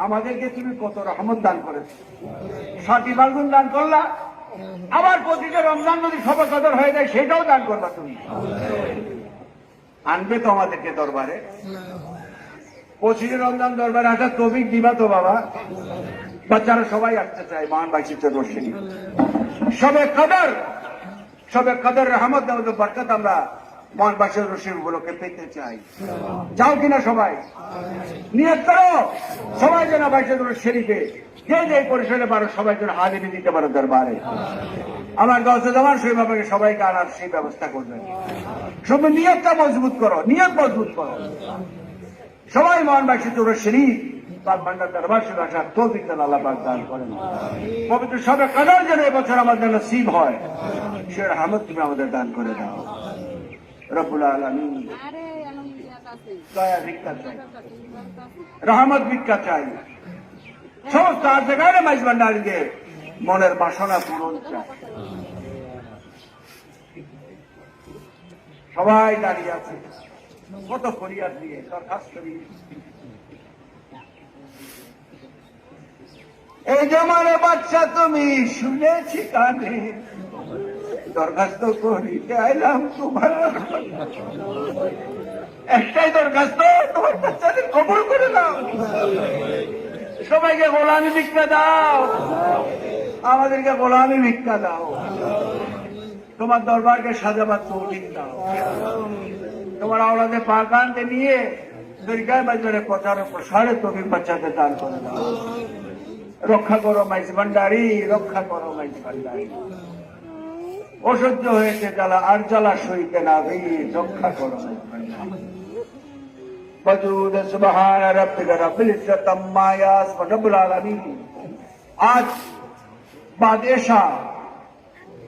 আমাদেরকে তুমি কত রহমত দান করেছো, 7ই ফাল্গুন দান করলা, আবার প্রতিটা রমজান যদি সবে কদর হয়ে যায় সেটাও দান করবা তুমি। আনবে তো আমাদেরকে দরবারে, 25 রমজান দরবারে আসার তৌফিক দিবা তো বাবা। বাচ্চারা সবাই আসতে চায় মহান বাইশিতে রশিনী, সবে কদর রহমত বরকত আমরা মহান বাইশের রশিদ গুলোকে পেতে চাই। চাও কিনা সবাই? নিয়ত করো সবাই যেন বাইশের শরীফে যে যে পরিসরে পারো সবাই যেন হাজিরি দিতে পারো দরবারে। আমার গৌসে জামান শরীফ আপনাকে সবাইকে আনার সেই ব্যবস্থা করবেন। সবাই নিয়তটা মজবুত করো, নিয়ত মজবুত করো। সবাই মহান বাইশের শরীফ পাক ভান্ডার দরবার শরীফ আসার তৌফিক যেন আল্লাহ পাক দান করেন। পবিত্র সবে কদর যেন এবছর আমাদের নসিব হয়, সে রহমত তুমি আমাদের দান করে দাও রব্বুল আলামিন। দয়া ভিক্ষা চাই, রহমত ভিক্ষা চাই, সমস্ত জায়গায় মাইজ ভান্ডারীদের মনের বাসনা পূরণ চাই। সবাই দাঁড়িয়ে আছে কত ফরিয়াদ দিয়ে দরখাস্ত দিয়ে। এই জমানে বাচ্চা তুমি শুনেছি কানে, দরখাস্ত করিতে আইলাম তোমার, একটাই দরখাস্ত, তোমার বাচ্চাদের কবুল করে দাও। সবাইকে গোলামি ভিক্ষা দাও, আমাদেরকে গোলামি ভিক্ষা দাও। তোমার দরবারকে সাজাবার তৌফিক দাও। তোমার আওলাদে পাকানকে নিয়ে দরগায় বাজারে প্রসারে তৌফিক বাচ্চাদের দান করে দাও। রক্ষা করো মাইজ ভান্ডারী, রক্ষা করো মাইজ ভান্ডারী। অসহ্য হয়েছে জ্বালা, আর জ্বালা সইতে না ভেঙে রক্ষা করো মাইজ ভান্ডারী। वजूद सुबहान रब्बिक रब्बिल इज्जत अम्मा यासिफून रब्बुल आलमीन। आज बादशाह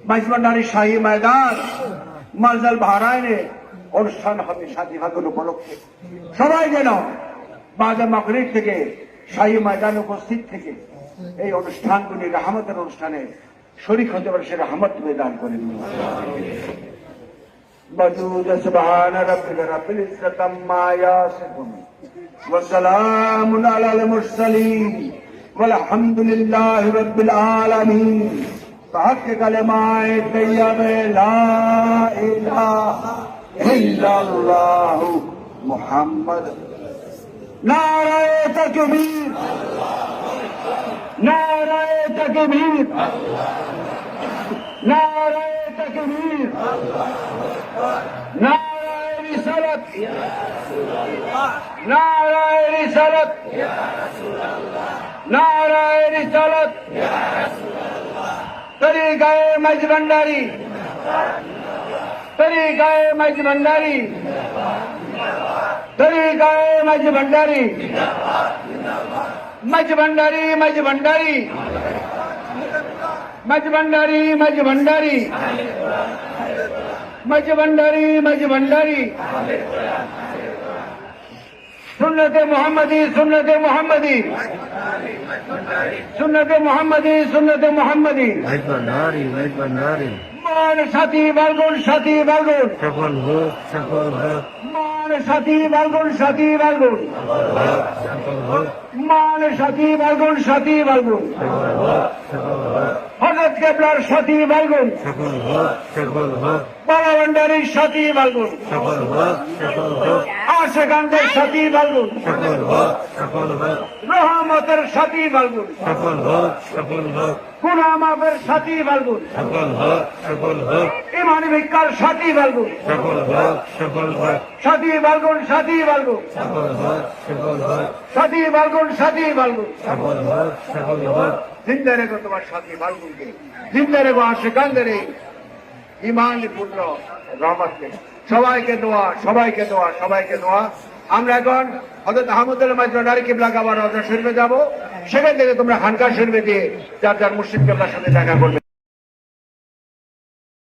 মাইজ ভান্ডারী শাহী ময়দান মার্জাল বাহরাইনে অনুষ্ঠান হবে শাদী ফাগুন উপলক্ষে। সবাই যেন বাদে মাগরিব থেকে শাহী ময়দান উপস্থিত থেকে এই অনুষ্ঠানগুলি রহমতের অনুষ্ঠানে শরীক হতে পারে, সে রহমত তুমি দান করে দিন। वजूद सुबहान रब्बिक रब्बिल इज्जत अम्मा यासिफून व सलामुन अलल मुरसलीन वल्हम्दुलिल्लाहि रब्बिल आलमीन। हक कलिमाए तय्यबे ला इलाहा इल्लल्लाहु मुहम्मद। नारे तकबीर, नारे तकबीर, नारे तकबीर, नारे रिसालत, नारे रिसालत, नारे रिसालत। तरीकाए माइज भांडारी, तरीकाए माइज भांडारी, तरीकाए माइज भांडारी, माइज भांडारी, माइज भांडारी, माइज भांडारी, माइज भांडारी, माइज भांडारी, माइज भांडारी। सुन्नते मोहम्मदी, सुन्नते मोहम्मदी, सुन्नते मोहम्मदी, सुन्नते मोहम्मदी। মাইজ ভান্ডারী, মাইজ ভান্ডারী। মান সাথী বালগুন, সাথী বালগুন, সফল হোক, সফল হোক। মান সাথী বালগুন, সাথী বালগুন, সফল হোক, মান সাথী বালগুন, সাথী বালগুন। সফল হোক, সফল হোক। হযরত কেবলার সাথী বালগুন, সফল হোক, সফল হোক। বাবা ভান্ডারীর সাথী বালগুন, সফল হোক, সফল হোক। আশেকানদের সাথী বালগুন, সফল হোক, সফল হোক। রহমতের সাথী বালগুন, সফল হোক, সফল হোক। গুনাহ মাফের সাথী বালগুন, সফল হোক, সফল হোক। ইমানি ভিক্ষার সাথী বালগুন, সফল হোক, সফল হোক। সাথী বালগুন, সাথী বালগুন, সফল হোক, সফল হোক। সাথী বালগুন, সাথী বালগুন। সফল হোক, সফল হোক। জিন্দা রেখো তোমার সাথী বালগুনকে, জিন্দা রেখো আশেকানদের এই ইমানপূর্ণ রহমতকে। সবাইকে দোয়া, সবাইকে দোয়া, সবাইকে দোয়া। আমরা এখন হযরত আহমদুল্লাহ মাইজ ভান্ডারী কিবলা কাবা রওজা শরীফে যাব, সেখান থেকে তোমরা খানকা শরীফে দিয়ে যার যার মুর্শিদ কিবলার সাথে দেখা করবে।